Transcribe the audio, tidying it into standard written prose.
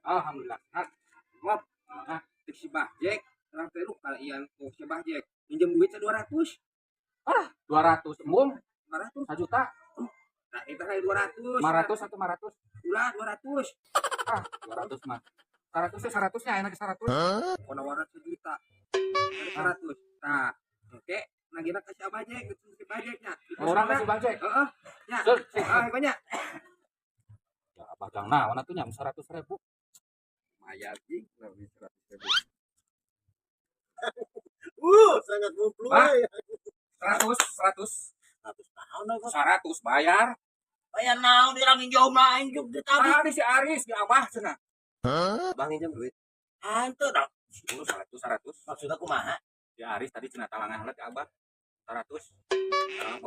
Alhamdulillah. Ngop. Nah, si Bajek, orang teh kalian kok si Bajek minjem duit 200. 200 embung 200. 1 juta. Nah, itu kali 200. 500 atau 500? Ulah 200. 200 mah. 100-nya enak 100. Kono warna 1 juta. 100. Nah, oke. Nah, kita kasih Bajek, si Bajeknya. Orang kasih Bajek. Heeh. Ya. Banyak. Ya, bagang naon atuh nya 100.000. Mayar sih, lebih 100.000. Sangat ngumpul. 100 tahun aku. 100 bayar. Bayar naon dirangin jauh main juga tadi. Tadi si Aris di Abah cenah. Bang pinjam duit. Antu dong. 100. Maksudnya kumaha? Si Aris tadi cenah talangan heula di Abah. 100.